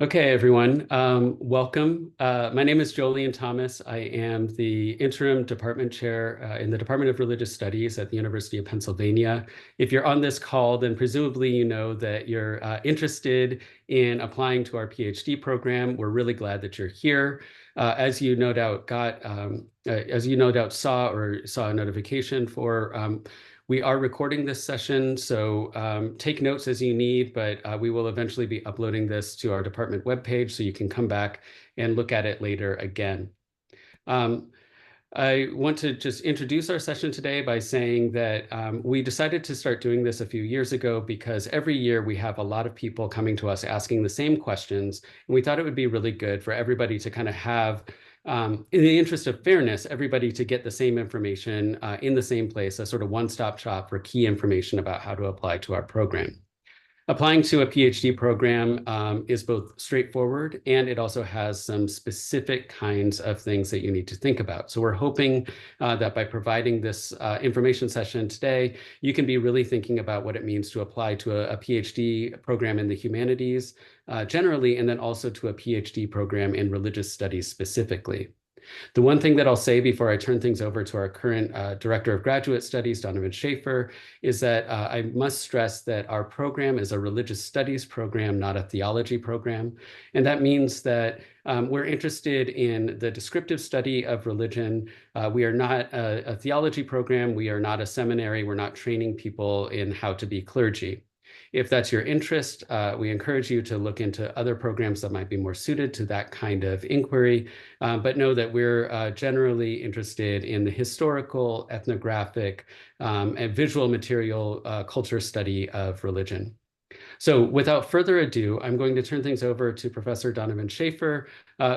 Okay, everyone, welcome. My name is Jolyon Thomas. I am the interim department chair in the Department of Religious Studies at the University of Pennsylvania. If you're on this call, then presumably you know that you're interested in applying to our PhD program. We're really glad that you're here. As you no doubt saw a notification for, we are recording this session, so take notes as you need, but we will eventually be uploading this to our department webpage so you can come back and look at it later again. I want to just introduce our session today by saying that we decided to start doing this a few years ago because every year we have a lot of people coming to us asking the same questions, and we thought it would be really good for everybody to kind of have in the interest of fairness, everybody to get the same information in the same place, a sort of one-stop shop for key information about how to apply to our program. Applying to a PhD program is both straightforward and it also has some specific kinds of things that you need to think about. So we're hoping that by providing this information session today, you can be really thinking about what it means to apply to a PhD program in the humanities generally, and then also to a PhD program in religious studies specifically. The one thing that I'll say before I turn things over to our current Director of Graduate Studies, Donovan Schaefer, is that I must stress that our program is a religious studies program, not a theology program. And that means that we're interested in the descriptive study of religion. We are not a theology program. We are not a seminary. We're not training people in how to be clergy. If that's your interest, we encourage you to look into other programs that might be more suited to that kind of inquiry, but know that we're generally interested in the historical, ethnographic, and visual material culture study of religion. So without further ado, I'm going to turn things over to Professor Donovan Schaefer,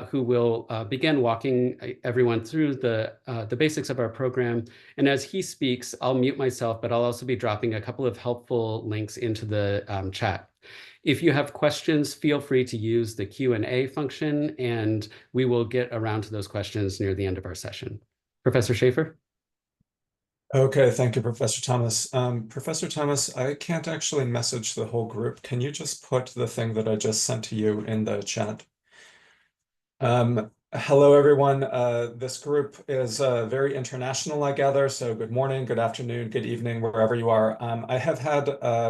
who will begin walking everyone through the basics of our program. And as he speaks, I'll mute myself, but I'll also be dropping a couple of helpful links into the chat. If you have questions, feel free to use the Q&A function, and we will get around to those questions near the end of our session. Professor Schaefer? Okay, thank you, Professor Thomas. Professor Thomas, I can't actually message the whole group. Can you just put the thing that I just sent to you in the chat? Hello, everyone. This group is very international, I gather. So good morning, good afternoon, good evening, wherever you are. I have had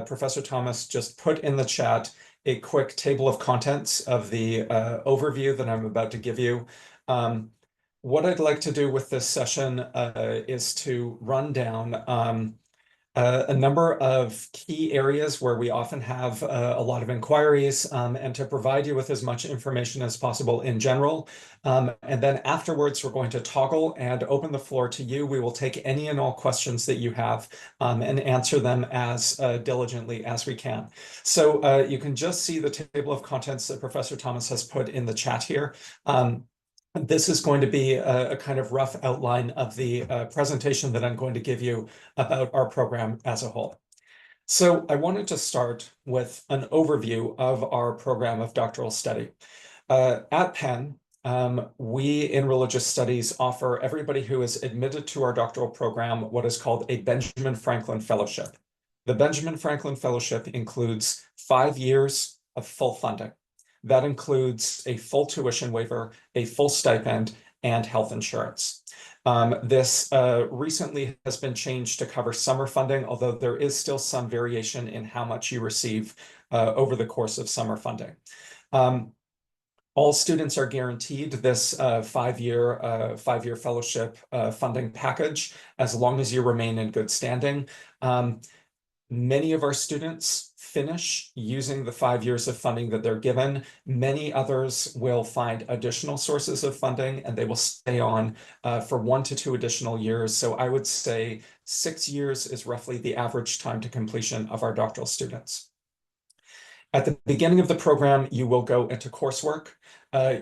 Professor Thomas just put in the chat a quick table of contents of the overview that I'm about to give you. What I'd like to do with this session is to run down a number of key areas where we often have a lot of inquiries and to provide you with as much information as possible in general. And then afterwards, we're going to toggle and open the floor to you. We will take any and all questions that you have and answer them as diligently as we can. So you can just see the table of contents that Professor Thomas has put in the chat here. This is going to be a kind of rough outline of the presentation that I'm going to give you about our program as a whole. So I wanted to start with an overview of our program of doctoral study. At Penn, we in religious studies offer everybody who is admitted to our doctoral program what is called a Benjamin Franklin Fellowship. The Benjamin Franklin Fellowship includes 5 years of full funding. That includes a full tuition waiver, a full stipend, and health insurance. This recently has been changed to cover summer funding, although there is still some variation in how much you receive over the course of summer funding. All students are guaranteed this five-year fellowship funding package as long as you remain in good standing. Many of our students finish using the 5 years of funding that they're given. Many others will find additional sources of funding and they will stay on for 1 to 2 additional years. So I would say 6 years is roughly the average time to completion of our doctoral students. At the beginning of the program, you will go into coursework.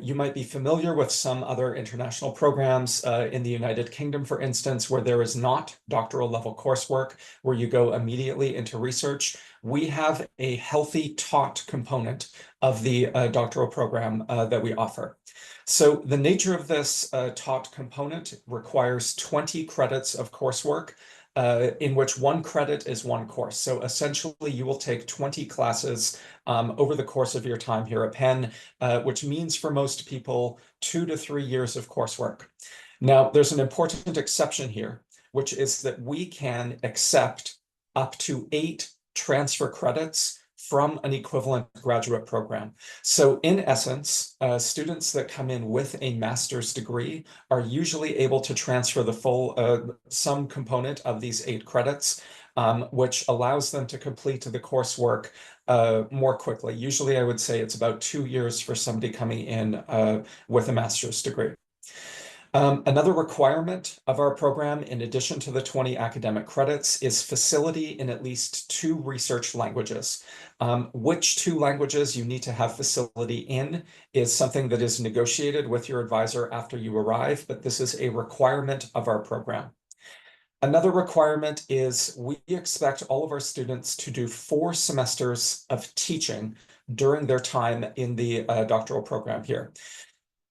You might be familiar with some other international programs in the United Kingdom, for instance, where there is not doctoral level coursework, where you go immediately into research. We have a healthy taught component of the doctoral program that we offer. So the nature of this taught component requires 20 credits of coursework. in which 1 credit is 1 course. So essentially, you will take 20 classes over the course of your time here at Penn, which means for most people 2 to 3 years of coursework. Now, there's an important exception here, which is that we can accept up to 8 transfer credits from an equivalent graduate program. So in essence, students that come in with a master's degree are usually able to transfer the full some component of these 8 credits, which allows them to complete the coursework more quickly. Usually, I would say it's about 2 years for somebody coming in with a master's degree. Another requirement of our program, in addition to the 20 academic credits, is facility in at least 2 research languages. Which 2 languages you need to have facility in is something that is negotiated with your advisor after you arrive, but this is a requirement of our program. Another requirement is we expect all of our students to do 4 semesters of teaching during their time in the doctoral program here.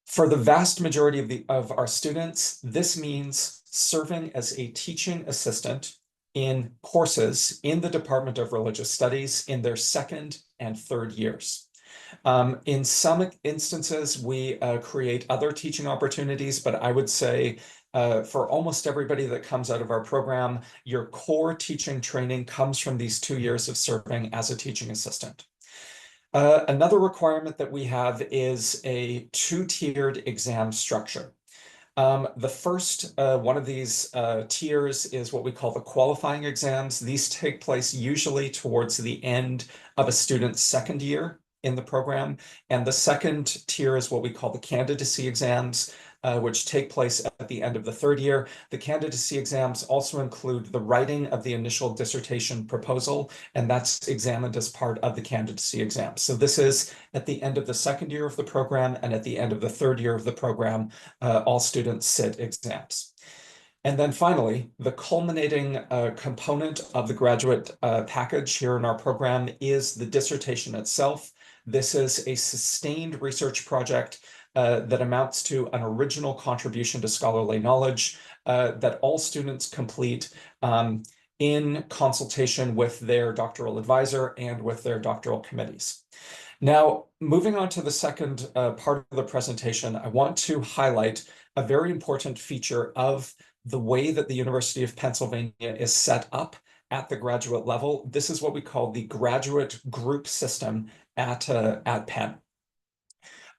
For the vast majority of our students, this means serving as a teaching assistant in courses in the Department of Religious Studies in their 2nd and 3rd years. In some instances, we create other teaching opportunities, but I would say for almost everybody that comes out of our program, your core teaching training comes from these 2 years of serving as a teaching assistant. Another requirement that we have is a 2-tiered exam structure. The first one of these tiers is what we call the qualifying exams. These take place usually towards the end of a student's 2nd year in the program. And the second tier is what we call the candidacy exams, which take place at the end of the 3rd year. The candidacy exams also include the writing of the initial dissertation proposal, and that's examined as part of the candidacy exam. So this is at the end of the 2nd year of the program, and at the end of the 3rd year of the program, all students sit exams. And then finally, the culminating component of the graduate package here in our program is the dissertation itself. This is a sustained research project that amounts to an original contribution to scholarly knowledge that all students complete in consultation with their doctoral advisor and with their doctoral committees. Now, moving on to the second part of the presentation, I want to highlight a very important feature of the way that the University of Pennsylvania is set up at the graduate level. This is what we call the graduate group system at Penn.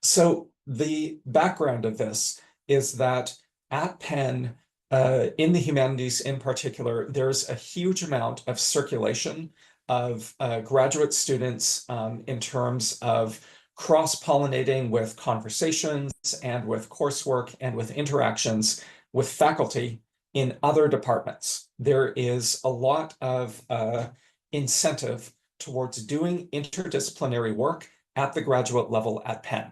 So the background of this is that at Penn, in the humanities in particular, there's a huge amount of circulation of graduate students in terms of cross-pollinating with conversations and with coursework and with interactions with faculty in other departments. There is a lot of incentive towards doing interdisciplinary work at the graduate level at Penn.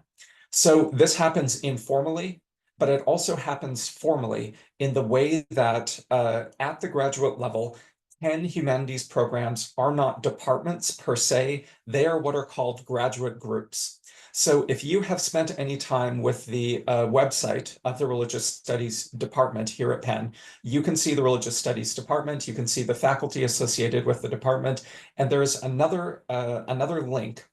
So this happens informally, but it also happens formally in the way that at the graduate level, Penn humanities programs are not departments per se, they are what are called graduate groups. So if you have spent any time with the website of the Religious Studies Department here at Penn, you can see the Religious Studies Department, you can see the faculty associated with the department, and there's another link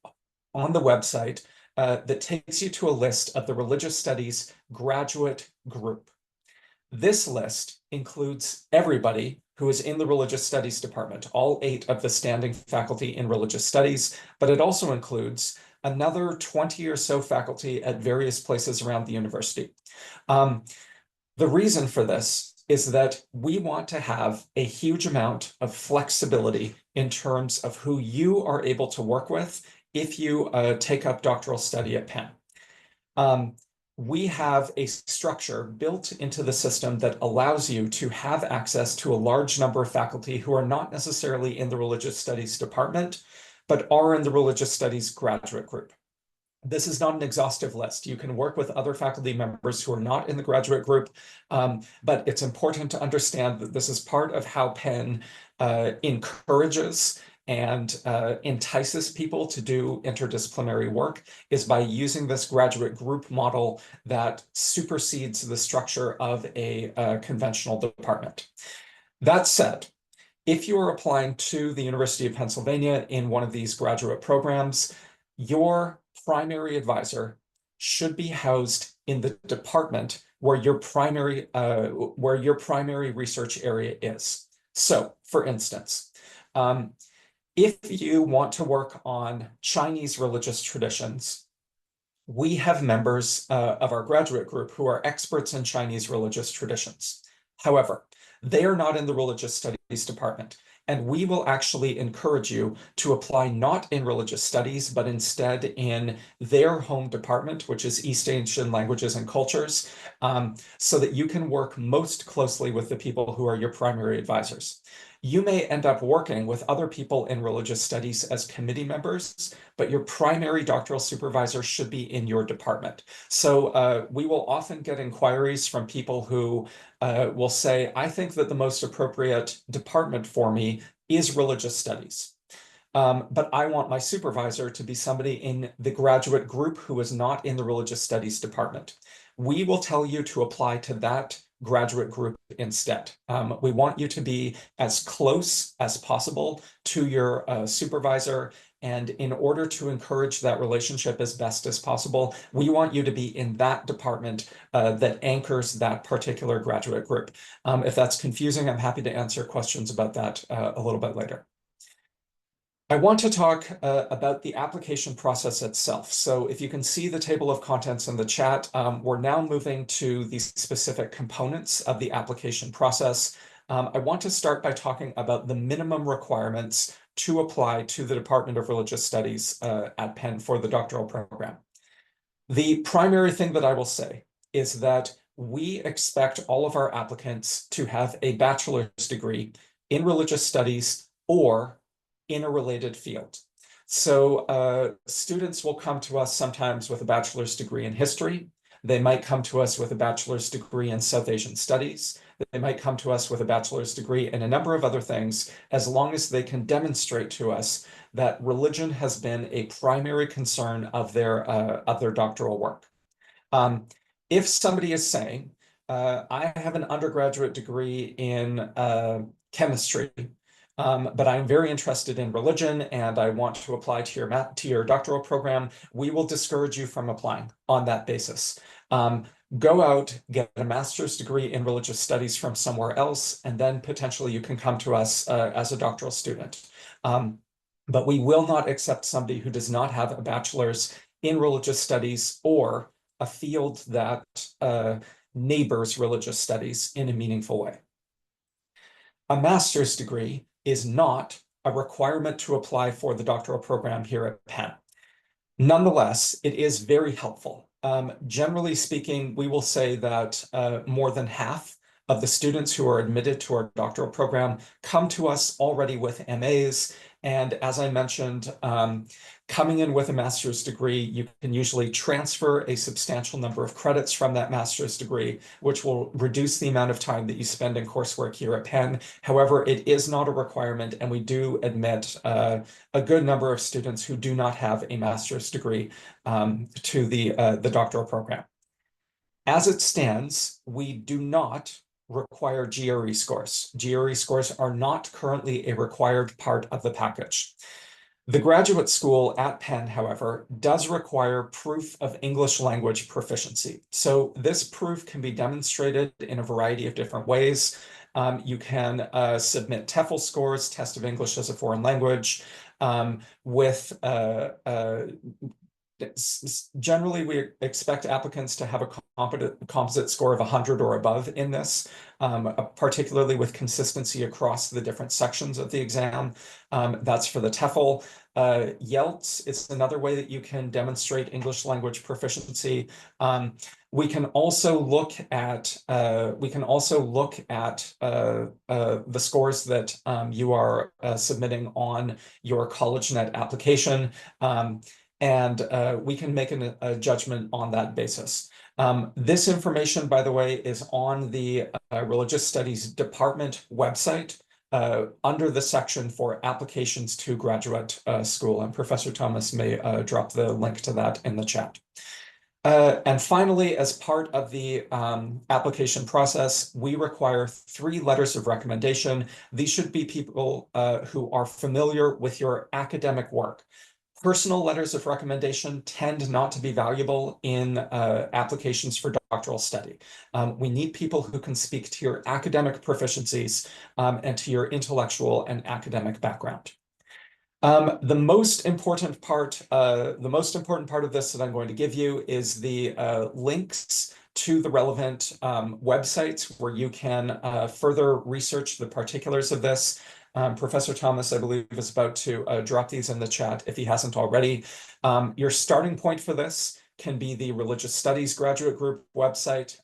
on the website that takes you to a list of the Religious Studies graduate group. This list includes everybody who is in the Religious Studies department, all 8 of the standing faculty in Religious Studies, but it also includes another 20 or so faculty at various places around the university. The reason for this is that we want to have a huge amount of flexibility in terms of who you are able to work with if you take up doctoral study at Penn. We have a structure built into the system that allows you to have access to a large number of faculty who are not necessarily in the Religious Studies department, but are in the Religious Studies graduate group. This is not an exhaustive list. You can work with other faculty members who are not in the graduate group, but it's important to understand that this is part of how Penn encourages and entices people to do interdisciplinary work is by using this graduate group model that supersedes the structure of a conventional department. That said, if you are applying to the University of Pennsylvania in one of these graduate programs, your primary advisor should be housed in the department where your primary research area is. So, for instance, if you want to work on Chinese religious traditions, we have members of our graduate group who are experts in Chinese religious traditions. However, they are not in the religious studies department, and we will actually encourage you to apply not in religious studies, but instead in their home department, which is East Asian languages and cultures, so that you can work most closely with the people who are your primary advisors. You may end up working with other people in religious studies as committee members, but your primary doctoral supervisor should be in your department. So we will often get inquiries from people who will say, I think that the most appropriate department for me is religious studies. But I want my supervisor to be somebody in the graduate group who is not in the religious studies department. We will tell you to apply to that graduate group instead. We want you to be as close as possible to your supervisor. And in order to encourage that relationship as best as possible, we want you to be in that department that anchors that particular graduate group. If that's confusing, I'm happy to answer questions about that a little bit later. I want to talk about the application process itself. So if you can see the table of contents in the chat, we're now moving to the specific components of the application process. I want to start by talking about the minimum requirements to apply to the Department of Religious Studies at Penn for the doctoral program. The primary thing that I will say is that we expect all of our applicants to have a bachelor's degree in religious studies or in a related field. So students will come to us sometimes with a bachelor's degree in history. They might come to us with a bachelor's degree in South Asian studies. They might come to us with a bachelor's degree in a number of other things, as long as they can demonstrate to us that religion has been a primary concern of their doctoral work. If somebody is saying, I have an undergraduate degree in chemistry, but I'm very interested in religion and I want to apply to your doctoral program, we will discourage you from applying on that basis. Go out, get a master's degree in religious studies from somewhere else, and then potentially you can come to us as a doctoral student. But we will not accept somebody who does not have a bachelor's in religious studies or a field that neighbors religious studies in a meaningful way. A master's degree is not a requirement to apply for the doctoral program here at Penn. Nonetheless, it is very helpful. Generally speaking, we will say that more than half of the students who are admitted to our doctoral program come to us already with MAs. And as I mentioned, coming in with a master's degree, you can usually transfer a substantial number of credits from that master's degree, which will reduce the amount of time that you spend in coursework here at Penn. However, it is not a requirement, and we do admit a good number of students who do not have a master's degree to the doctoral program. As it stands, we do not require GRE scores. GRE scores are not currently a required part of the package. The graduate school at Penn, however, does require proof of English language proficiency. So this proof can be demonstrated in a variety of different ways. You can submit TEFL scores, Test of English as a Foreign Language, with generally, we expect applicants to have a composite score of 100 or above in this, particularly with consistency across the different sections of the exam. That's for the TEFL. YELTS is another way that you can demonstrate English language proficiency. We can also look at the scores that you are submitting on your CollegeNet application. And we can make a judgment on that basis. This information, by the way, is on the Religious Studies Department website under the section for applications to graduate school. And Professor Thomas may drop the link to that in the chat. And finally, as part of the application process, we require 3 letters of recommendation. These should be people who are familiar with your academic work. Personal letters of recommendation tend not to be valuable in applications for doctoral study. We need people who can speak to your academic proficiencies and to your intellectual and academic background. The most important part of this that I'm going to give you is the links to the relevant websites where you can further research the particulars of this. Professor Thomas, I believe, is about to drop these in the chat if he hasn't already. Your starting point for this can be the Religious Studies Graduate Group website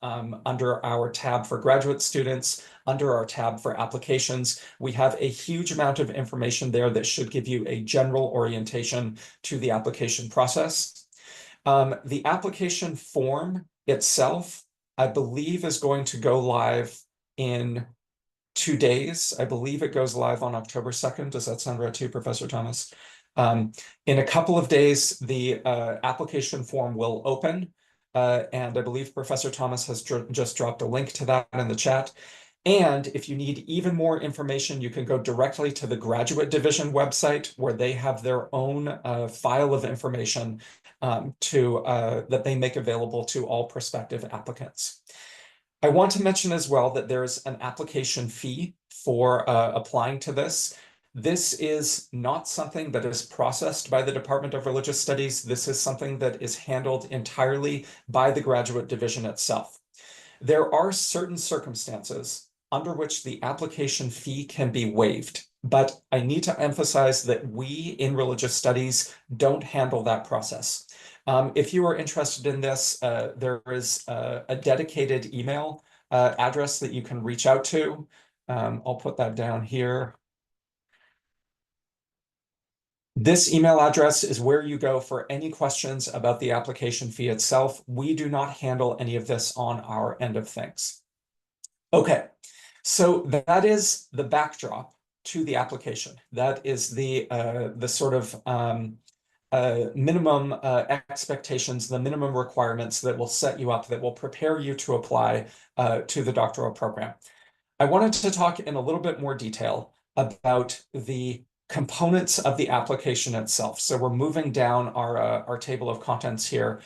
under our tab for graduate students, under our tab for applications. We have a huge amount of information there that should give you a general orientation to the application process. The application form itself, I believe, is going to go live in 2 days. I believe it goes live on October 2nd. Does that sound right to you, Professor Thomas? In a couple of days, the application form will open, and I believe Professor Thomas has just dropped a link to that in the chat. And if you need even more information, you can go directly to the Graduate Division website, where they have their own file of information that they make available to all prospective applicants. I want to mention as well that there's an application fee for applying to this. This is not something that is processed by the Department of Religious Studies. This is something that is handled entirely by the Graduate Division itself. There are certain circumstances under which the application fee can be waived, but I need to emphasize that we in religious studies don't handle that process. If you are interested in this, there is a dedicated email address that you can reach out to. I'll put that down here. This email address is where you go for any questions about the application fee itself. We do not handle any of this on our end of things. Okay, so that is the backdrop to the application. That is the sort of minimum expectations, the minimum requirements that will set you up, that will prepare you to apply to the doctoral program. I wanted to talk in a little bit more detail about the components of the application itself. So we're moving down our table of contents here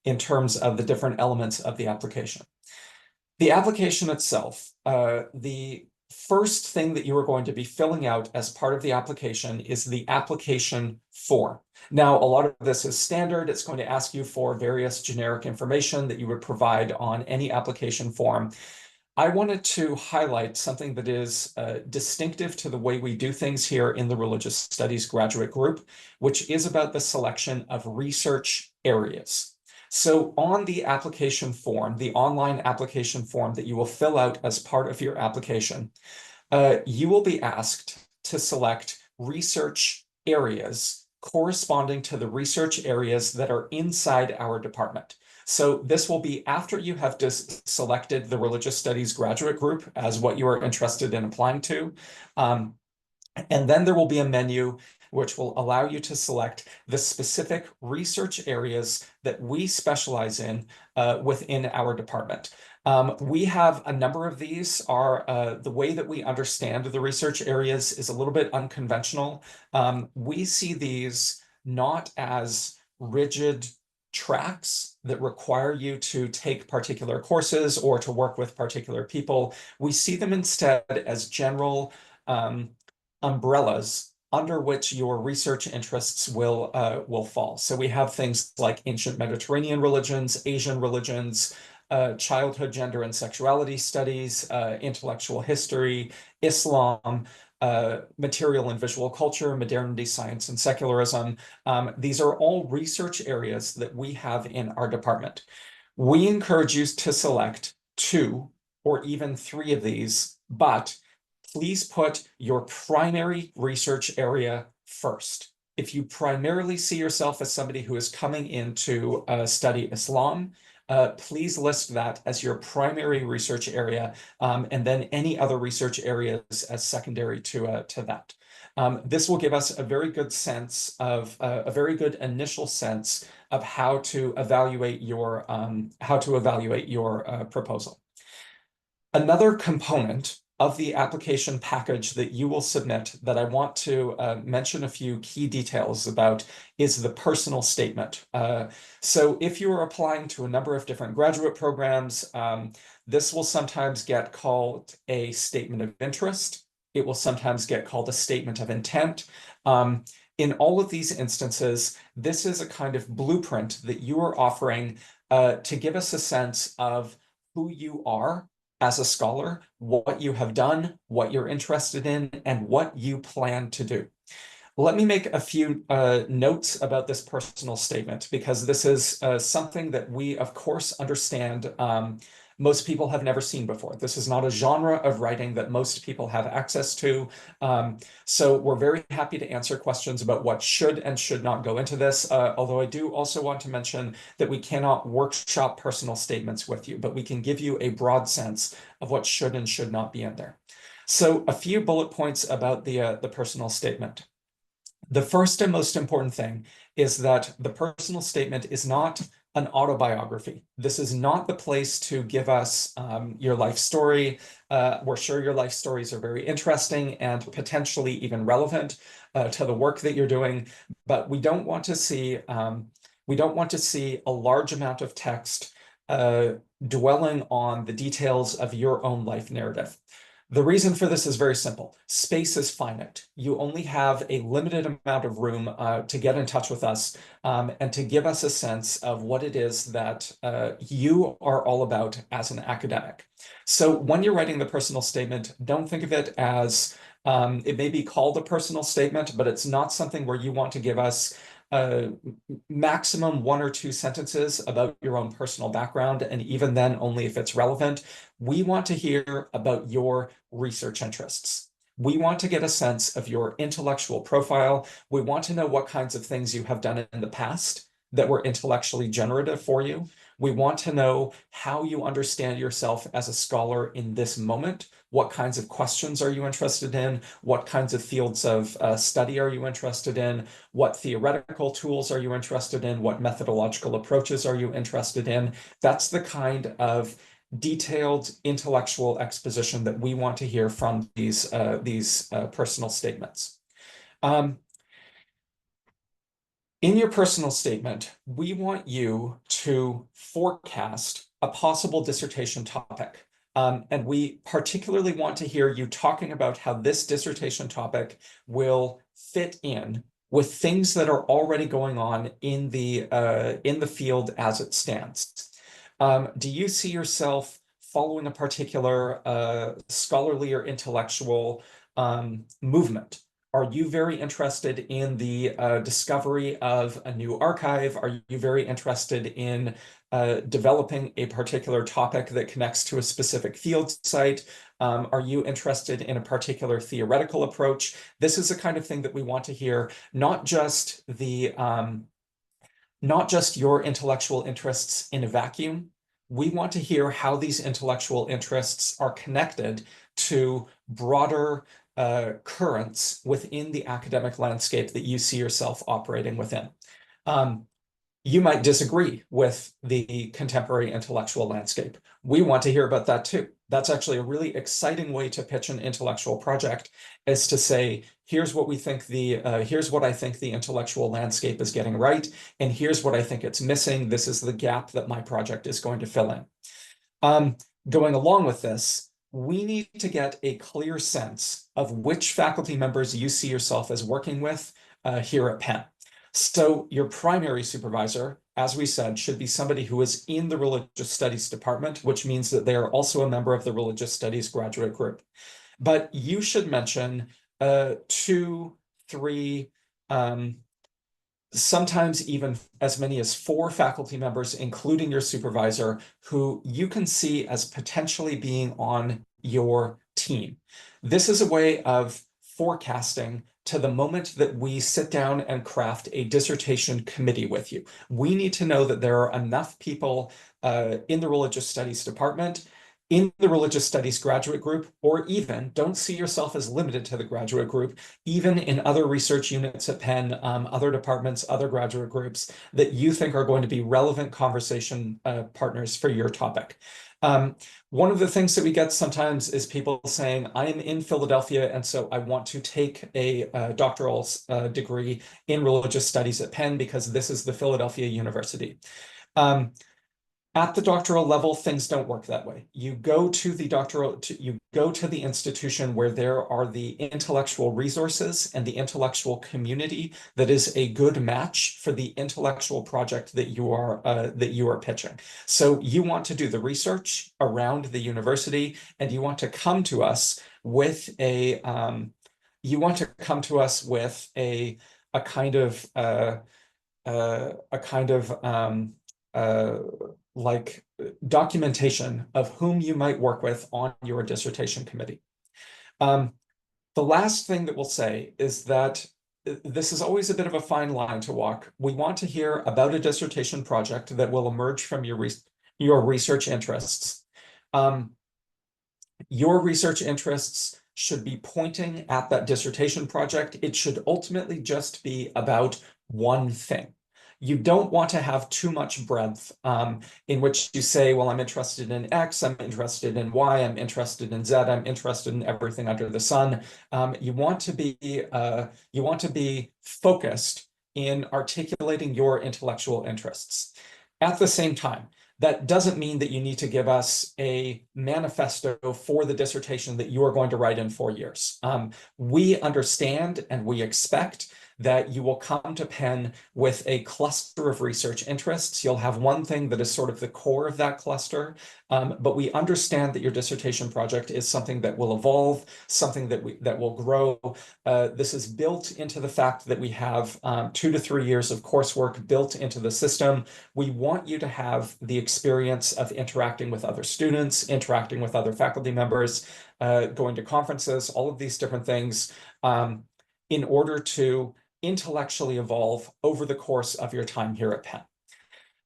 in terms of the different elements of the application. The application itself, the first thing that you are going to be filling out as part of the application is the application form. Now, a lot of this is standard. It's going to ask you for various generic information that you would provide on any application form. I wanted to highlight something that is distinctive to the way we do things here in the Religious Studies Graduate Group, which is about the selection of research areas. So on the application form, the online application form that you will fill out as part of your application, you will be asked to select research areas corresponding to the research areas that are inside our department. So this will be after you have selected the Religious Studies Graduate Group as what you are interested in applying to. And then there will be a menu which will allow you to select the specific research areas that we specialize in within our department. We have a number of these. The way that we understand the research areas is a little bit unconventional. We see these not as rigid tracks that require you to take particular courses or to work with particular people. We see them instead as general umbrellas under which your research interests will fall. So we have things like ancient Mediterranean religions, Asian religions, childhood, gender, and sexuality studies, intellectual history, Islam, material and visual culture, modernity, science, and secularism. These are all research areas that we have in our department. We encourage you to select 2 or even 3 of these, but please put your primary research area first. If you primarily see yourself as somebody who is coming in to study Islam, please list that as your primary research area, and then any other research areas as secondary to that. This will give us a very good sense of a very good initial sense of how to evaluate your proposal. Another component of the application package that you will submit that I want to mention a few key details about is the personal statement. So if you are applying to a number of different graduate programs, this will sometimes get called a statement of interest. It will sometimes get called a statement of intent. In all of these instances, this is a kind of blueprint that you are offering to give us a sense of who you are as a scholar, what you have done, what you're interested in, and what you plan to do. Let me make a few notes about this personal statement, because this is something that we, of course, understand most people have never seen before. This is not a genre of writing that most people have access to. So we're very happy to answer questions about what should and should not go into this, although I do also want to mention that we cannot workshop personal statements with you, but we can give you a broad sense of what should and should not be in there. So a few bullet points about the personal statement. The first and most important thing is that the personal statement is not an autobiography. This is not the place to give us your life story. We're sure your life stories are very interesting and potentially even relevant to the work that you're doing, but we don't want to see a large amount of text dwelling on the details of your own life narrative. The reason for this is very simple. Space is finite. You only have a limited amount of room to get in touch with us and to give us a sense of what it is that you are all about as an academic. So when you're writing the personal statement, don't think of it as, it may be called a personal statement, but it's not something where you want to give us maximum 1 or 2 sentences about your own personal background, and even then only if it's relevant. We want to hear about your research interests. We want to get a sense of your intellectual profile. We want to know what kinds of things you have done in the past that were intellectually generative for you. We want to know how you understand yourself as a scholar in this moment. What kinds of questions are you interested in? What kinds of fields of study are you interested in? What theoretical tools are you interested in? What methodological approaches are you interested in? That's the kind of detailed intellectual exposition that we want to hear from these personal statements. In your personal statement, we want you to forecast a possible dissertation topic. And we particularly want to hear you talking about how this dissertation topic will fit in with things that are already going on in the field as it stands. Do you see yourself following a particular scholarly or intellectual movement? Are you very interested in the discovery of a new archive? Are you very interested in developing a particular topic that connects to a specific field site? Are you interested in a particular theoretical approach? This is the kind of thing that we want to hear, not just your intellectual interests in a vacuum. We want to hear how these intellectual interests are connected to broader currents within the academic landscape that you see yourself operating within. You might disagree with the contemporary intellectual landscape. We want to hear about that too. That's actually a really exciting way to pitch an intellectual project, is to say, here's what we think here's what I think the intellectual landscape is getting right, and here's what I think it's missing. This is the gap that my project is going to fill in. Going along with this, we need to get a clear sense of which faculty members you see yourself as working with here at Penn. So your primary supervisor, as we said, should be somebody who is in the religious studies department, which means that they are also a member of the religious studies graduate group. But you should mention 2, 3, sometimes even as many as 4 faculty members, including your supervisor, who you can see as potentially being on your team. This is a way of forecasting to the moment that we sit down and craft a dissertation committee with you. We need to know that there are enough people in the religious studies department in the religious studies graduate group, or even don't see yourself as limited to the graduate group, even in other research units at Penn, other departments, other graduate groups that you think are going to be relevant conversation partners for your topic. One of the things that we get sometimes is people saying, I am in Philadelphia, and so I want to take a doctoral degree in religious studies at Penn because this is the Philadelphia University. At the doctoral level, things don't work that way. You go to the institution where there are the intellectual resources and the intellectual community that is a good match for the intellectual project that you are pitching. So you want to do the research around the university, and you want to come to us with a kind of like documentation of whom you might work with on your dissertation committee. The last thing that we'll say is that this is always a bit of a fine line to walk. We want to hear about a dissertation project that will emerge from your research interests. Your research interests should be pointing at that dissertation project. It should ultimately just be about one thing. You don't want to have too much breadth in which you say, well, I'm interested in X, I'm interested in Y, I'm interested in Z, I'm interested in everything under the sun. You want to be focused in articulating your intellectual interests. At the same time, that doesn't mean that you need to give us a manifesto for the dissertation that you are going to write in 4 years. We understand and we expect that you will come to Penn with a cluster of research interests. You'll have one thing that is sort of the core of that cluster, but we understand that your dissertation project is something that will evolve, something that will grow. This is built into the fact that we have 2 to 3 years of coursework built into the system. We want you to have the experience of interacting with other students, interacting with other faculty members, going to conferences, all of these different things in order to intellectually evolve over the course of your time here at Penn.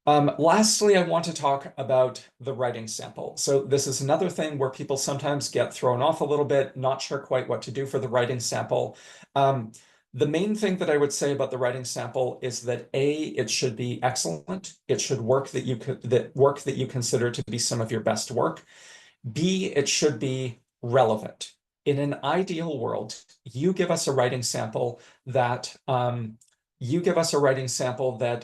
Lastly, I want to talk about the writing sample. So this is another thing where people sometimes get thrown off a little bit, not sure quite what to do for the writing sample. The main thing that I would say about the writing sample is that A, it should be excellent. It should work that you consider to be some of your best work. B, it should be relevant. In an ideal world, you give us a writing sample that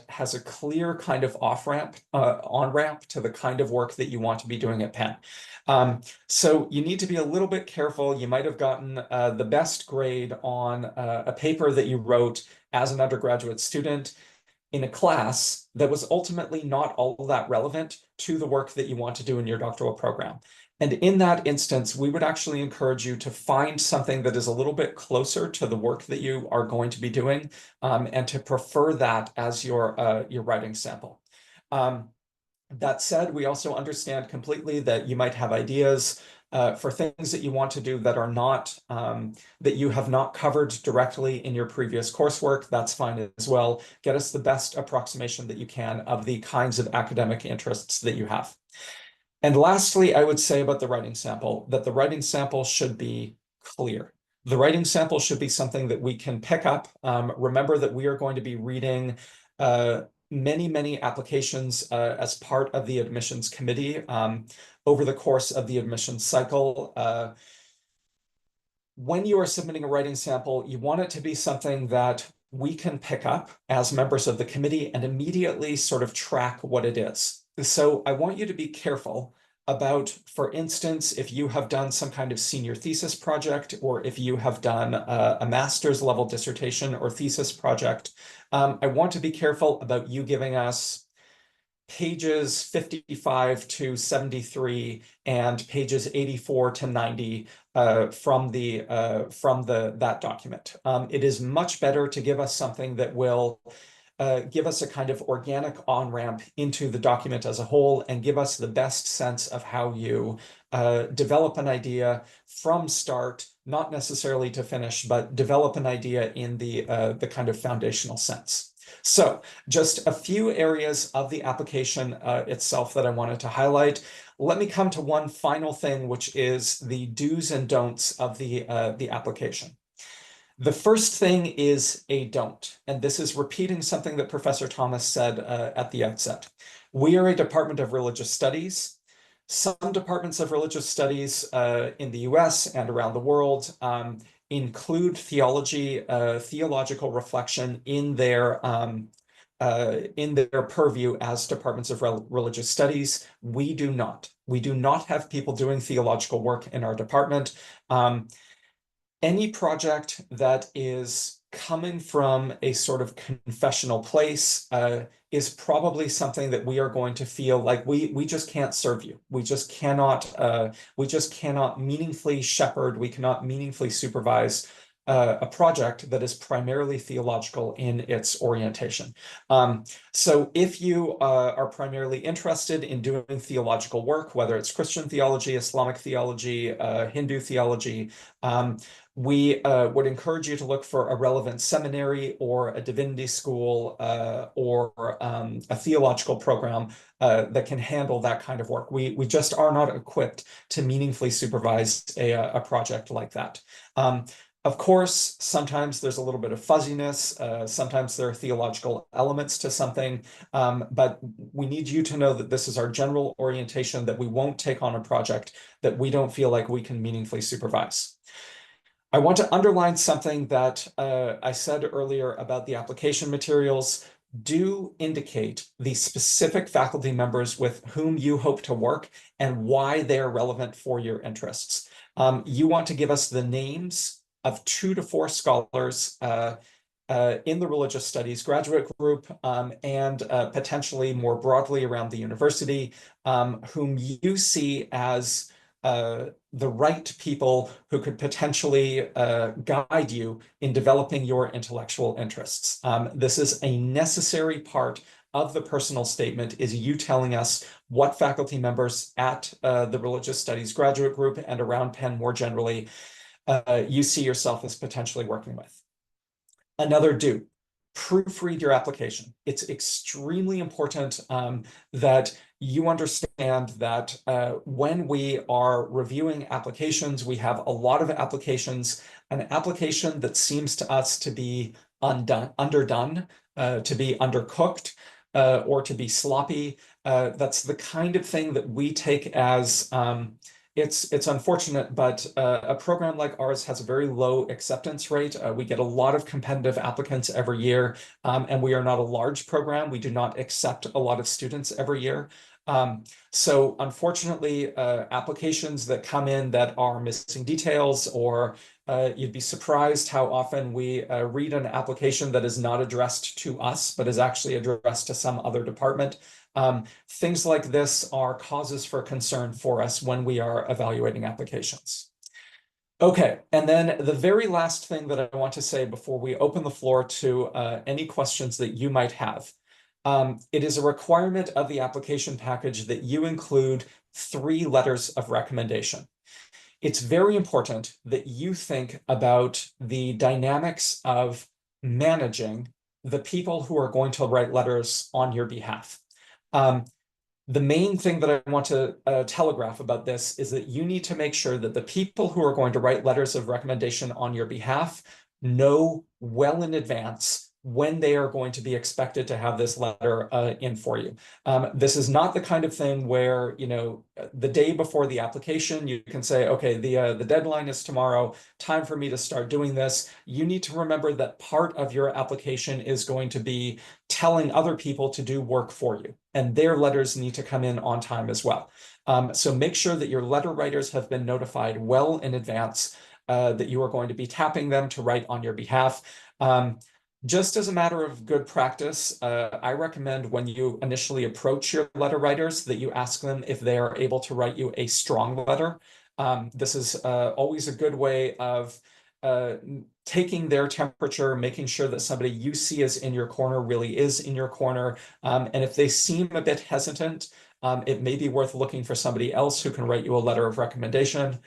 has a clear kind of off-ramp, on-ramp to the kind of work that you want to be doing at Penn. So you need to be a little bit careful. You might have gotten the best grade on a paper that you wrote as an undergraduate student in a class that was ultimately not all that relevant to the work that you want to do in your doctoral program. And in that instance, we would actually encourage you to find something that is a little bit closer to the work that you are going to be doing, and to prefer that as your writing sample. That said, we also understand completely that you might have ideas for things that you want to do that are not, that you have not covered directly in your previous coursework. That's fine as well. Get us the best approximation that you can of the kinds of academic interests that you have. And lastly, I would say about the writing sample, that the writing sample should be clear. The writing sample should be something that we can pick up. Remember that we are going to be reading many, many applications as part of the admissions committee over the course of the admissions cycle. When you are submitting a writing sample, you want it to be something that we can pick up as members of the committee and immediately sort of track what it is. So I want you to be careful about, for instance, if you have done some kind of senior thesis project, or if you have done a master's level dissertation or thesis project, I want to be careful about you giving us pages 55 to 73 and pages 84 to 90 from that document. It is much better to give us something that will give us a kind of organic on-ramp into the document as a whole and give us the best sense of how you develop an idea from start, not necessarily to finish, but develop an idea in the kind of foundational sense. So just a few areas of the application itself that I wanted to highlight. Let me come to one final thing, which is the do's and don'ts of the application. The first thing is a don't, and this is repeating something that Professor Thomas said at the outset. We are a Department of Religious Studies. Some departments of religious studies in the US and around the world include theology, theological reflection in their purview as departments of religious studies. We do not. We do not have people doing theological work in our department. Any project that is coming from a sort of confessional place is probably something that we are going to feel like we just can't serve you. We just cannot meaningfully shepherd, we cannot meaningfully supervise a project that is primarily theological in its orientation. So if you are primarily interested in doing theological work, whether it's Christian theology, Islamic theology, Hindu theology, we would encourage you to look for a relevant seminary or a divinity school or a theological program that can handle that kind of work. We just are not equipped to meaningfully supervise a project like that. Of course, sometimes there's a little bit of fuzziness. Sometimes there are theological elements to something, but we need you to know that this is our general orientation, that we won't take on a project that we don't feel like we can meaningfully supervise. I want to underline something that I said earlier about the application materials. Do indicate the specific faculty members with whom you hope to work and why they are relevant for your interests. You want to give us the names of 2 to 4 scholars in the religious studies graduate group and potentially more broadly around the university, whom you see as the right people who could potentially guide you in developing your intellectual interests. This is a necessary part of the personal statement, is you telling us what faculty members at the religious studies graduate group and around Penn more generally you see yourself as potentially working with. Another do, proofread your application. It's extremely important that you understand that when we are reviewing applications, we have a lot of applications. An application that seems to us to be underdone, to be undercooked, or to be sloppy, that's the kind of thing that we take as it's unfortunate, but a program like ours has a very low acceptance rate. We get a lot of competitive applicants every year, and we are not a large program. We do not accept a lot of students every year. So unfortunately, applications that come in that are missing details, or you'd be surprised how often we read an application that is not addressed to us, but is actually addressed to some other department. Things like this are causes for concern for us when we are evaluating applications. Okay, and then the very last thing that I want to say before we open the floor to any questions that you might have. It is a requirement of the application package that you include 3 letters of recommendation. It's very important that you think about the dynamics of managing the people who are going to write letters on your behalf. The main thing that I want to telegraph about this is that you need to make sure that the people who are going to write letters of recommendation on your behalf know well in advance when they are going to be expected to have this letter in for you. This is not the kind of thing where, you know, the day before the application, you can say, okay, the deadline is tomorrow, time for me to start doing this. You need to remember that part of your application is going to be telling other people to do work for you, and their letters need to come in on time as well. So make sure that your letter writers have been notified well in advance that you are going to be tapping them to write on your behalf. Just as a matter of good practice, I recommend when you initially approach your letter writers that you ask them if they are able to write you a strong letter. This is always a good way of taking their temperature, making sure that somebody you see as in your corner really is in your corner. And if they seem a bit hesitant, it may be worth looking for somebody else who can write you a letter of recommendation.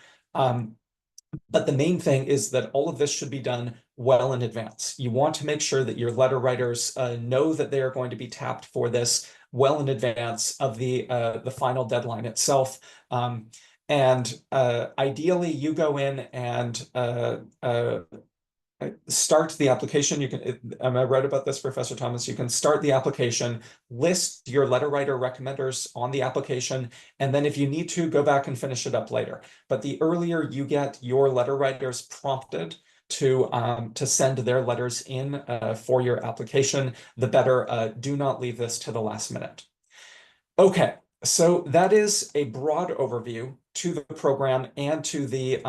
But the main thing is that all of this should be done well in advance. You want to make sure that your letter writers know that they are going to be tapped for this well in advance of the final deadline itself. And ideally, you go in and start the application. You can, am I right about this, Professor Thomas? You can start the application, list your letter writer recommenders on the application, and then if you need to, go back and finish it up later. But the earlier you get your letter writers prompted to send their letters in for your application, the better. Do not leave this to the last minute. Okay, so that is a broad overview to the program and to the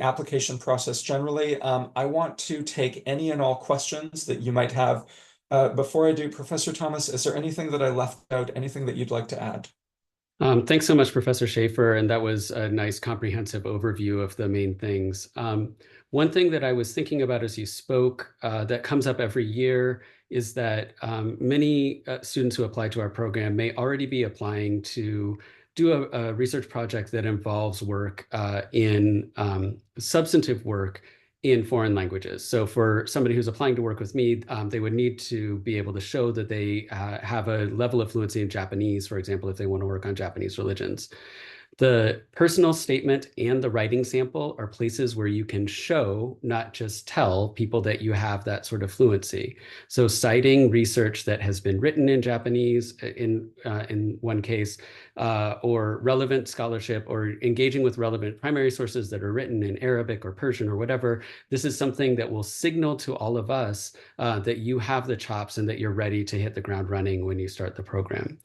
application process generally. I want to take any and all questions that you might have. Before I do, Professor Thomas, is there anything that I left out, anything that you'd like to add? Thanks so much, Professor Schaefer, and that was a nice comprehensive overview of the main things. One thing that I was thinking about as you spoke that comes up every year is that many students who apply to our program may already be applying to do a research project that involves work in substantive work in foreign languages. So for somebody who's applying to work with me, they would need to be able to show that they have a level of fluency in Japanese, for example, if they want to work on Japanese religions. The personal statement and the writing sample are places where you can show, not just tell people that you have that sort of fluency. So citing research that has been written in Japanese in one case, or relevant scholarship, or engaging with relevant primary sources that are written in Arabic or Persian or whatever. This is something that will signal to all of us that you have the chops and that you're ready to hit the ground running when you start the program.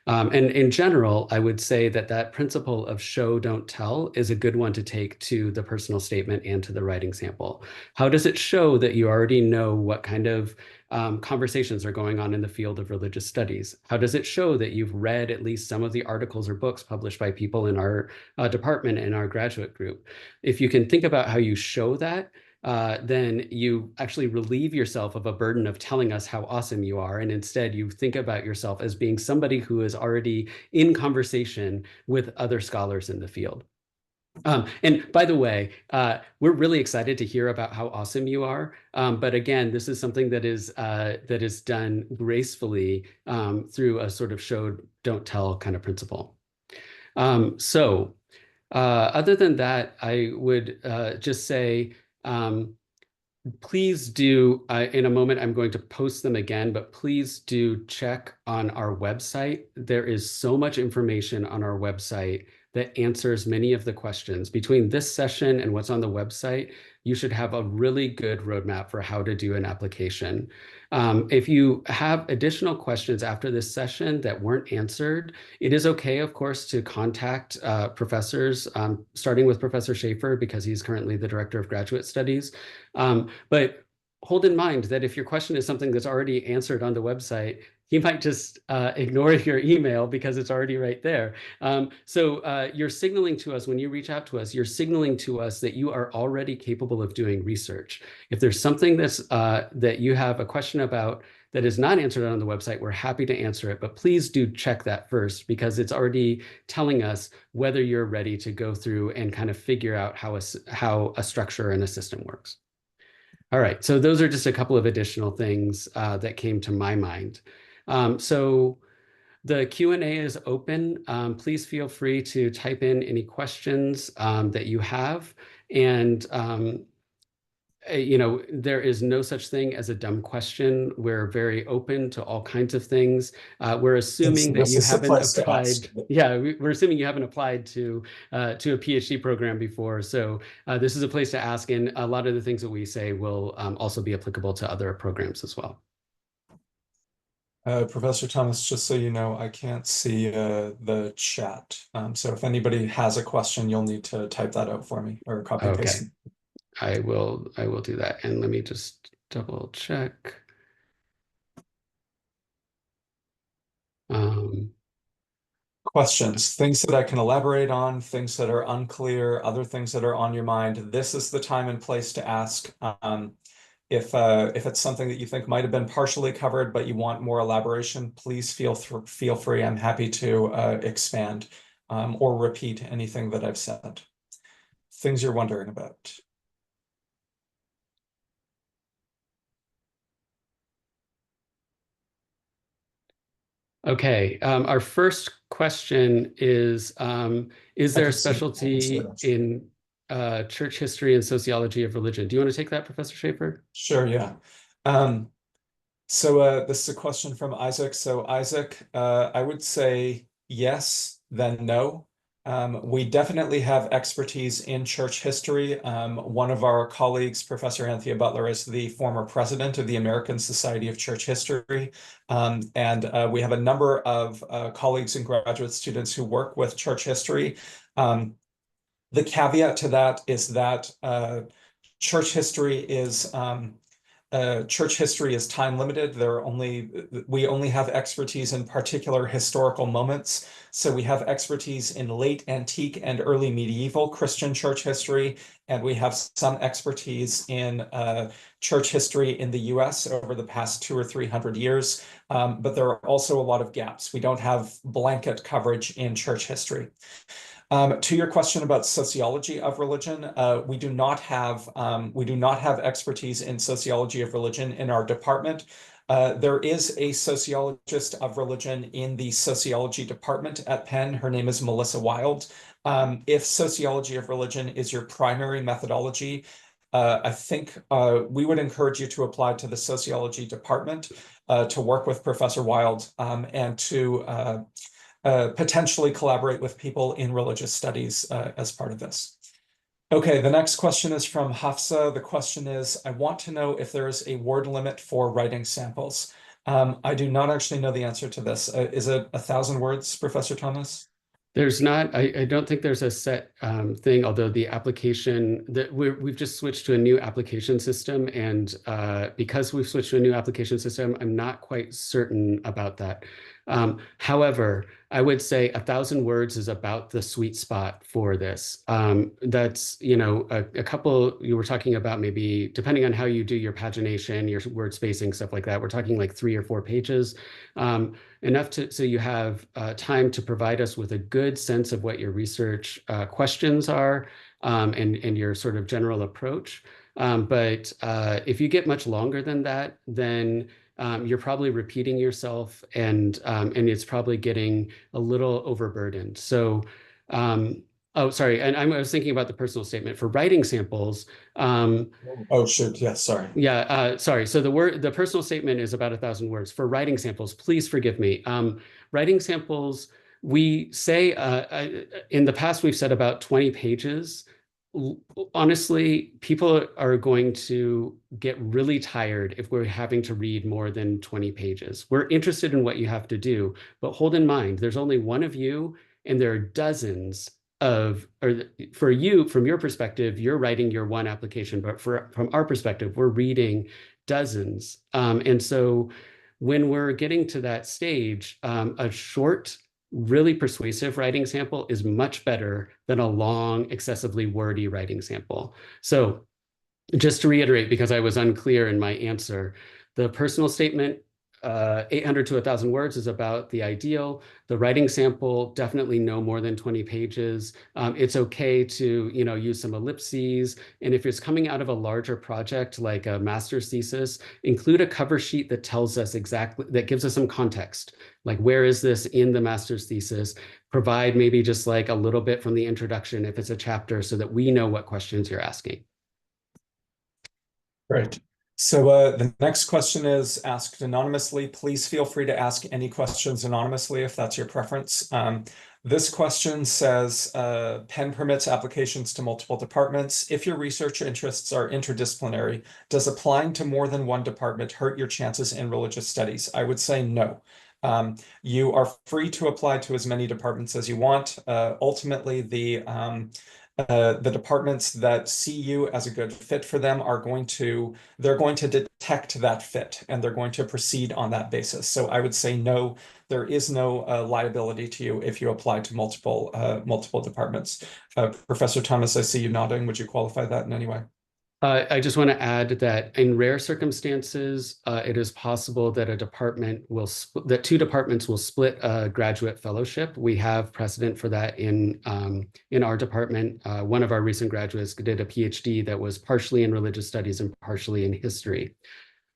And in general, I would say that that principle of show, don't tell is a good one to take to the personal statement and to the writing sample. How does it show that you already know what kind of conversations are going on in the field of religious studies? How does it show that you've read at least some of the articles or books published by people in our department and our graduate group? If you can think about how you show that, then you actually relieve yourself of a burden of telling us how awesome you are. And instead, you think about yourself as being somebody who is already in conversation with other scholars in the field. And by the way, we're really excited to hear about how awesome you are. But again, this is something that is done gracefully through a sort of show, don't tell kind of principle. Other than that, I would just say, please do, in a moment, I'm going to post them again, but please do check on our website. There is so much information on our website that answers many of the questions. Between this session and what's on the website, you should have a really good roadmap for how to do an application. If you have additional questions after this session that weren't answered, it is okay, of course, to contact professors, starting with Professor Schaefer, because he's currently the Director of Graduate Studies. But hold in mind that if your question is something that's already answered on the website, he might just ignore your email because it's already right there. You're signaling to us, when you reach out to us, you're signaling to us that you are already capable of doing research. If there's something that you have a question about that is not answered on the website, we're happy to answer it, but please do check that first, because it's already telling us whether you're ready to go through and kind of figure out how a structure and a system works. All right, so those are just a couple of additional things that came to my mind. So the Q&A is open. Please feel free to type in any questions that you have. And there is no such thing as a dumb question. We're very open to all kinds of things. We're assuming that This you is the haven't place to ask. applied. Yeah, we're assuming you haven't applied to a PhD program before. So this is a place to ask, and a lot of the things that we say will also be applicable to other programs as well. Professor Thomas, just so you know, I can't see the chat. So if anybody has a question, you'll need to type that out for me or copy and paste. Okay, I will do that. And let me just double check. Questions, things that I can elaborate on, things that are unclear, other things that are on your mind. This is the time and place to ask. If it's something that you think might have been partially covered, but you want more elaboration, please feel free. I'm happy to expand. or repeat anything that I've said. Things you're wondering about. Okay, our first question is I there a can see specialty it. in church history and sociology of religion? Do you want to take that, Professor Schaefer? Sure, yeah. So this is a question from Isaac. So Isaac, I would say yes, then no. We definitely have expertise in church history. One of our colleagues, Professor Anthea Butler, is the former president of the American Society of Church History. And we have a number of colleagues and graduate students who work with church history. The caveat to that is that church history is church history is time limited. We only have expertise in particular historical moments. So we have expertise in late antique and early medieval Christian church history, and we have some expertise in church history in the US over the past 200 or 300 years. But there are also a lot of gaps. We don't have blanket coverage in church history. To your question about sociology of religion, we do not have expertise in sociology of religion in our department. There is a sociologist of religion in the sociology department at Penn. Her name is Melissa Wild. If sociology of religion is your primary methodology, I think we would encourage you to apply to the sociology department to work with Professor Wild and to potentially collaborate with people in religious studies as part of this. Okay, the next question is from Hafsa. The question is, I want to know if there is a word limit for writing samples. I do not actually know the answer to this. Is it 1,000 words, Professor Thomas? There's not, I don't think there's a set thing, although the application that we've just switched to a new application system. And because we've switched to a new application system, I'm not quite certain about that. However, I would say 1,000 words is about the sweet spot for this. That's, a couple, you were talking about maybe, depending on how you do your pagination, your word spacing, stuff like that, we're talking like 3 or 4 pages. Enough so you have time to provide us with a good sense of what your research questions are and your sort of general approach. But if you get much longer than that, then you're probably repeating yourself and it's probably getting a little overburdened. So, oh, sorry, and I was thinking about the personal statement for writing samples. Oh, shoot. Yes, sorry. Yeah, sorry. So the personal statement is about 1,000 words. For writing samples, please forgive me. Writing samples, we say in the past we've said about 20 pages. Honestly, people are going to get really tired if we're having to read more than 20 pages. We're interested in what you have to do, but hold in mind, there's only one of you, and there are dozens or for you, from your perspective, you're writing your one application, but from our perspective, we're reading dozens. And so when we're getting to that stage, a short, really persuasive writing sample is much better than a long, excessively wordy writing sample. So just to reiterate, because I was unclear in my answer, the personal statement, 800 to 1,000 words is about the ideal. The writing sample, definitely no more than 20 pages. It's okay to, use some ellipses. And if it's coming out of a larger project like a master's thesis, include a cover sheet that tells us exactly, that gives us some context. Like, where is this in the master's thesis? Provide maybe just like a little bit from the introduction if it's a chapter so that we know what questions you're asking. Great. So the next question is asked anonymously. Please feel free to ask any questions anonymously if that's your preference. This question says, Penn permits applications to multiple departments. If your research interests are interdisciplinary, does applying to more than one department hurt your chances in religious studies? I would say no. You are free to apply to as many departments as you want. Ultimately, the departments that see you as a good fit for them they're going to detect that fit and they're going to proceed on that basis. So I would say no, there is no liability to you if you apply to multiple departments. Professor Thomas, I see you nodding. Would you qualify that in any way? I just want to add that in rare circumstances, it is possible that that two departments will split a graduate fellowship. We have precedent for that in our department. One of our recent graduates did a PhD that was partially in religious studies and partially in history.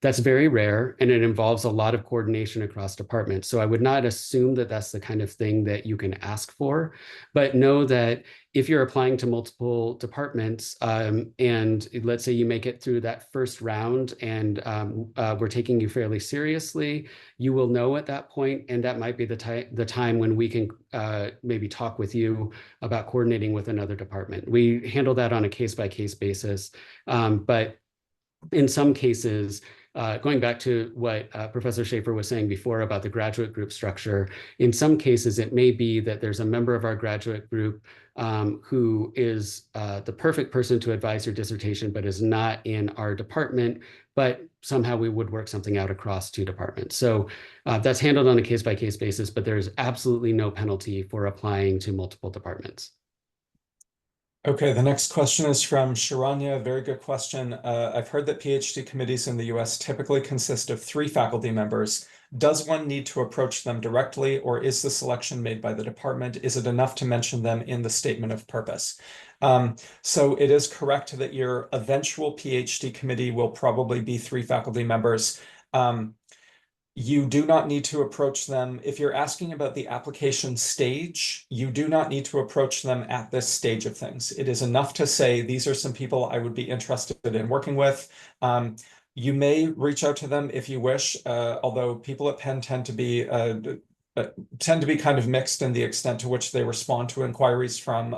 That's very rare, and it involves a lot of coordination across departments. So I would not assume that that's the kind of thing that you can ask for, but know that if you're applying to multiple departments, and let's say you make it through that first round and we're taking you fairly seriously, you will know at that point, and that might be the time when we can maybe talk with you about coordinating with another department. We handle that on a case-by-case basis, but in some cases, going back to what Professor Schaefer was saying before about the graduate group structure, in some cases, it may be that there's a member of our graduate group who is the perfect person to advise your dissertation, but is not in our department, but somehow we would work something out across two departments. So that's handled on a case-by-case basis, but there's absolutely no penalty for applying to multiple departments. Okay, the next question is from Sharanya. Very good question. I've heard that PhD committees in the US typically consist of 3 faculty members. Does one need to approach them directly, or is the selection made by the department? Is it enough to mention them in the statement of purpose? So it is correct that your eventual PhD committee will probably be 3 faculty members. You do not need to approach them. If you're asking about the application stage, you do not need to approach them at this stage of things. It is enough to say, these are some people I would be interested in working with. You may reach out to them if you wish, although people at Penn tend to be kind of mixed in the extent to which they respond to inquiries from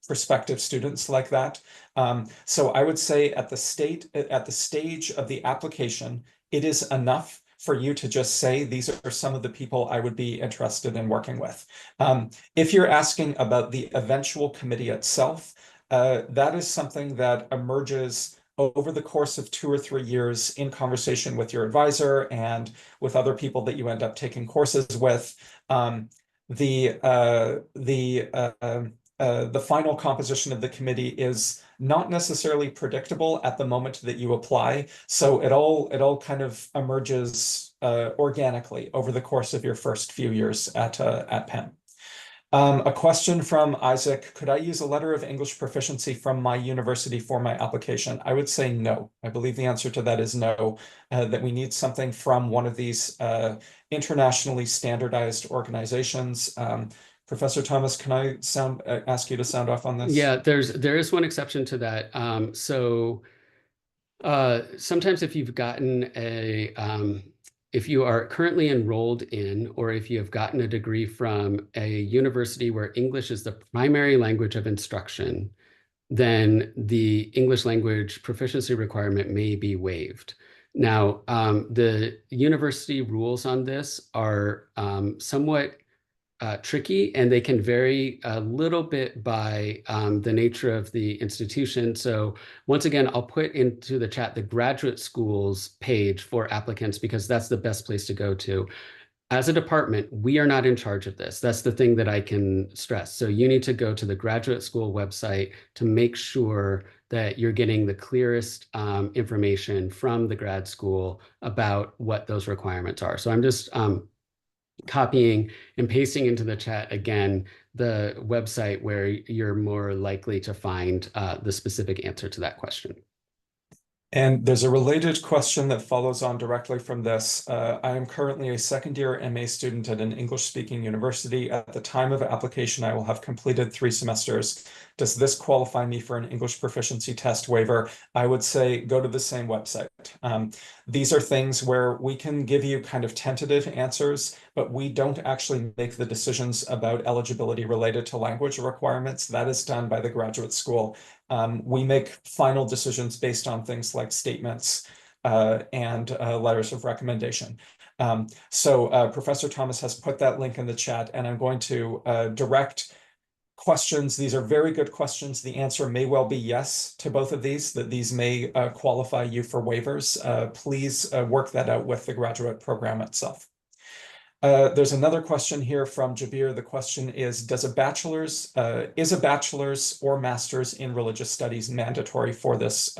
prospective students like that. So I would say at the stage of the application, it is enough for you to just say, these are some of the people I would be interested in working with. If you're asking about the eventual committee itself, that is something that emerges over the course of 2 or 3 years in conversation with your advisor and with other people that you end up taking courses with. The final composition of the committee is not necessarily predictable at the moment that you apply. So it all kind of emerges organically over the course of your first few years at Penn. A question from Isaac: could I use a letter of English proficiency from my university for my application? I would say no. I believe the answer to that is no, that we need something from one of these internationally standardized organizations. Professor Thomas, can I ask you to sound off on this? Yeah, there is one exception to that. Sometimes if you've gotten if you are currently enrolled in, or if you have gotten a degree from a university where English is the primary language of instruction, then the English language proficiency requirement may be waived. Now, the university rules on this are somewhat tricky, and they can vary a little bit by the nature of the institution. So once again, I'll put into the chat the graduate schools page for applicants, because that's the best place to go to. As a department, we are not in charge of this. That's the thing that I can stress. So you need to go to the graduate school website to make sure that you're getting the clearest information from the grad school about what those requirements are. So I'm just copying and pasting into the chat again the website where you're more likely to find the specific answer to that question. And there's a related question that follows on directly from this. I am currently a second-year MA student at an English-speaking university. At the time of application, I will have completed 3 semesters. Does this qualify me for an English proficiency test waiver? I would say go to the same website. These are things where we can give you kind of tentative answers, but we don't actually make the decisions about eligibility related to language requirements. That is done by the graduate school. We make final decisions based on things like statements and letters of recommendation. So Professor Thomas has put that link in the chat, and I'm going to direct questions. These are very good questions. The answer may well be yes to both of these, that these may qualify you for waivers. Please work that out with the graduate program itself. There's another question here from Jabir. The question is, is a bachelor's or master's in religious studies mandatory for this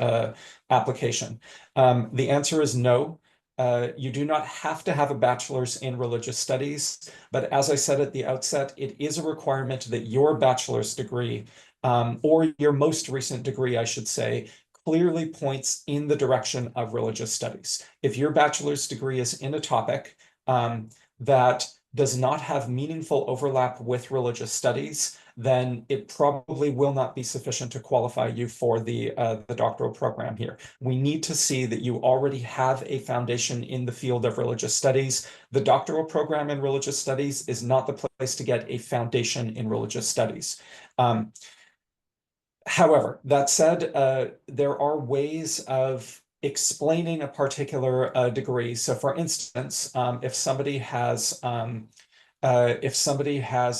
application? The answer is no. You do not have to have a bachelor's in religious studies, but as I said at the outset, it is a requirement that your bachelor's degree, or your most recent degree, I should say, clearly points in the direction of religious studies. If your bachelor's degree is in a topic, that does not have meaningful overlap with religious studies, then it probably will not be sufficient to qualify you for the doctoral program here. We need to see that you already have a foundation in the field of religious studies. The doctoral program in religious studies is not the place to get a foundation in religious studies. However, that said, there are ways of explaining a particular degree. So for instance, if somebody has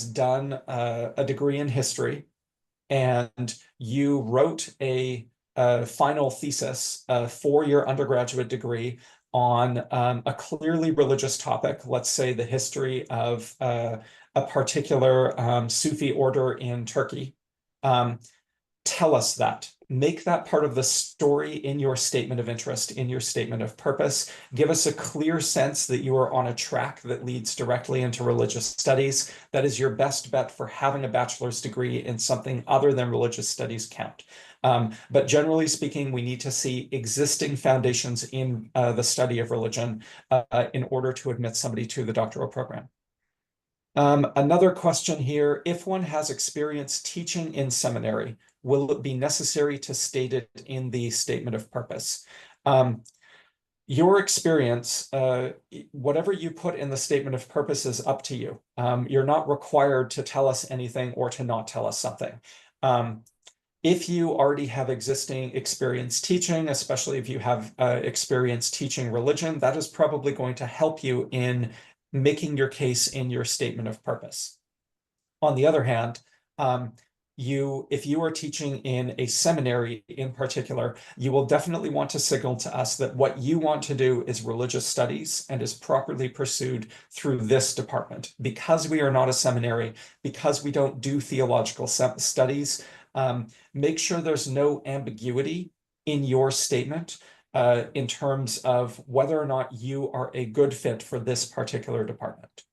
done a degree in history and you wrote a final thesis for your undergraduate degree on a clearly religious topic, let's say the history of a particular Sufi order in Turkey, tell us that. Make that part of the story in your statement of interest, in your statement of purpose. Give us a clear sense that you are on a track that leads directly into religious studies. That is your best bet for having a bachelor's degree in something other than religious studies count. But generally speaking, we need to see existing foundations in the study of religion in order to admit somebody to the doctoral program. Another question here, if one has experience teaching in seminary, will it be necessary to state it in the statement of purpose? Your experience, whatever you put in the statement of purpose is up to you. You're not required to tell us anything or to not tell us something. If you already have existing experience teaching, especially if you have experience teaching religion, that is probably going to help you in making your case in your statement of purpose. On the other hand, if you are teaching in a seminary in particular, you will definitely want to signal to us that what you want to do is religious studies and is properly pursued through this department. Because we are not a seminary, because we don't do theological studies, make sure there's no ambiguity in your statement in terms of whether or not you are a good fit for this particular department.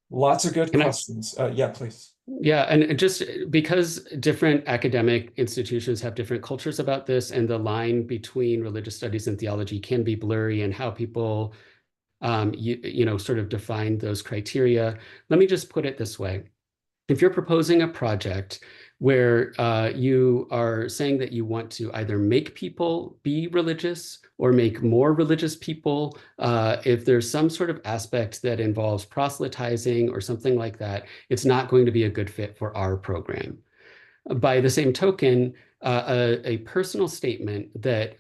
Lots of good questions. Yeah, please. Yeah, and just because different academic institutions have different cultures about this, and the line between religious studies and theology can be blurry, and how people, sort of define those criteria. Let me just put it this way. If you're proposing a project where you are saying that you want to either make people be religious or make more religious people, if there's some sort of aspect that involves proselytizing or something like that, it's not going to be a good fit for our program. By the same token, a personal statement that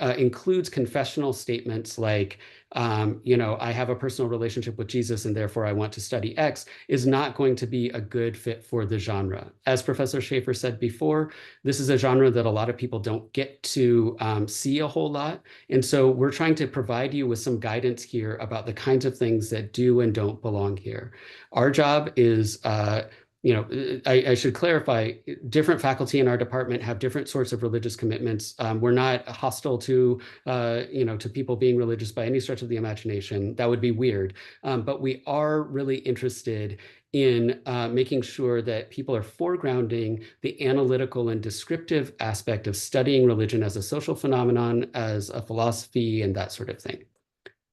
includes confessional statements like, I have a personal relationship with Jesus and therefore I want to study X, is not going to be a good fit for the genre. As Professor Schaefer said before, this is a genre that a lot of people don't get to see a whole lot. And so we're trying to provide you with some guidance here about the kinds of things that do and don't belong here. Our job is I should clarify, different faculty in our department have different sorts of religious commitments. We're not hostile to, to people being religious by any stretch of the imagination. That would be weird. But we are really interested in making sure that people are foregrounding the analytical and descriptive aspect of studying religion as a social phenomenon, as a philosophy, and that sort of thing.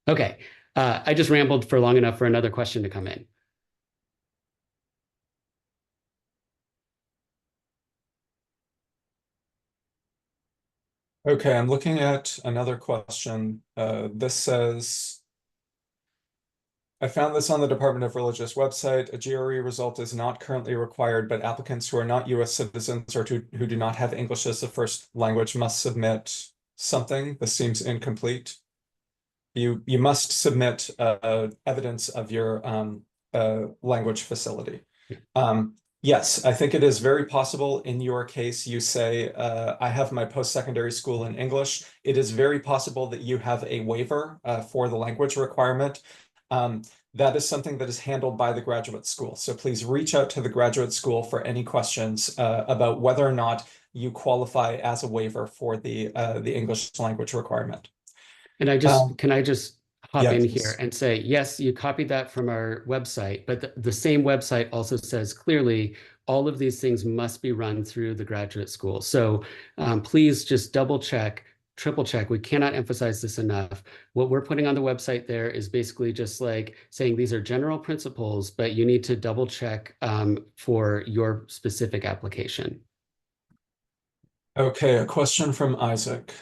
Okay, I just rambled for long enough for another question to come in. Okay, I'm looking at another question. This says, I found this on the Department of Religious website. A GRE result is not currently required, but applicants who are not US citizens or who do not have English as a first language must submit something. This seems incomplete. You must submit evidence of your language facility. Yes, I think it is very possible in your case, you say, I have my post-secondary school in English. It is very possible that you have a waiver for the language requirement. That is something that is handled by the graduate school. So please reach out to the graduate school for any questions about whether or not you qualify as a waiver for the English language requirement. And can I just hop Yeah, in here please. and say, yes, you copied that from our website, but the same website also says clearly all of these things must be run through the graduate school. So please just double check, triple check. We cannot emphasize this enough. What we're putting on the website there is basically just like saying these are general principles, but you need to double check for your specific application. Okay, a question from Isaac.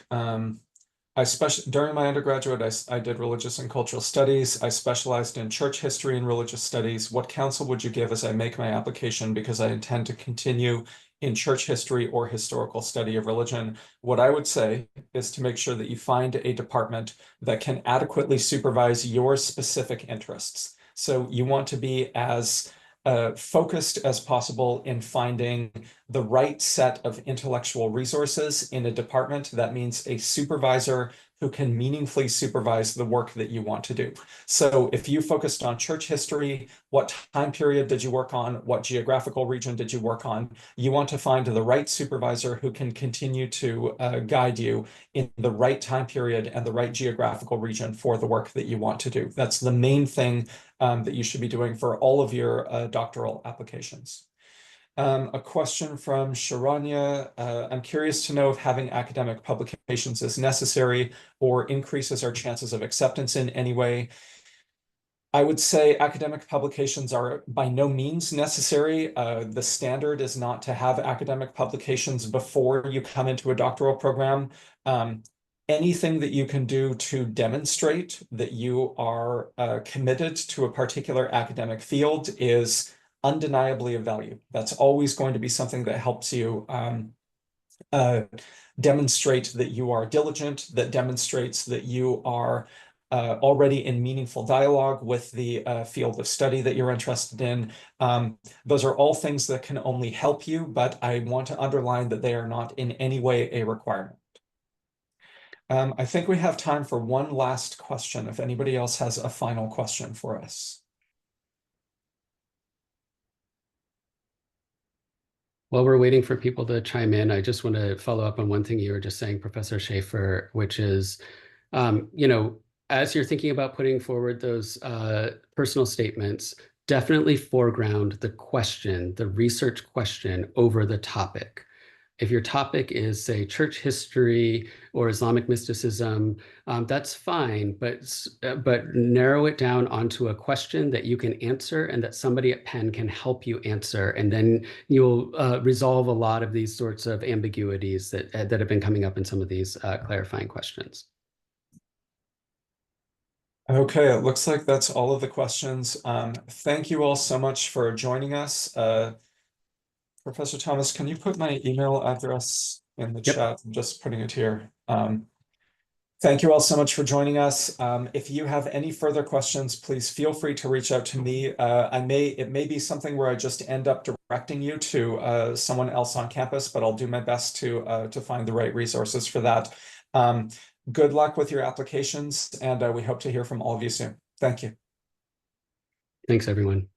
During my undergraduate, I did religious and cultural studies. I specialized in church history and religious studies. What counsel would you give as I make my application because I intend to continue in church history or historical study of religion? What I would say is to make sure that you find a department that can adequately supervise your specific interests. So you want to be as focused as possible in finding the right set of intellectual resources in a department. That means a supervisor who can meaningfully supervise the work that you want to do. So if you focused on church history, what time period did you work on? What geographical region did you work on? You want to find the right supervisor who can continue to guide you in the right time period and the right geographical region for the work that you want to do. That's the main thing that you should be doing for all of your doctoral applications. A question from Sharanya. I'm curious to know if having academic publications is necessary or increases our chances of acceptance in any way. I would say academic publications are by no means necessary. The standard is not to have academic publications before you come into a doctoral program. Anything that you can do to demonstrate that you are committed to a particular academic field is undeniably of value. That's always going to be something that helps you demonstrate that you are diligent, that demonstrates that you are already in meaningful dialogue with the field of study that you're interested in. Those are all things that can only help you, but I want to underline that they are not in any way a requirement. I think we have time for one last question, if anybody else has a final question for us. While we're waiting for people to chime in, I just want to follow up on one thing you were just saying, Professor Schaefer, which is, as you're thinking about putting forward those personal statements, definitely foreground the question, the research question over the topic. If your topic is, say, church history or Islamic mysticism, that's fine, but narrow it down onto a question that you can answer and that somebody at Penn can help you answer, and then you'll resolve a lot of these sorts of ambiguities that have been coming up in some of these clarifying questions. Okay, it looks like that's all of the questions. Thank you all so much for joining us. Professor Thomas, can you put my email address in the Yep. chat? I'm just putting it here. Thank you all so much for joining us. If you have any further questions, please feel free to reach out to me. It may be something where I just end up directing you to someone else on campus, but I'll do my best to find the right resources for that. Good luck with your applications, and we hope to hear from all of you soon. Thank you. Thanks, everyone.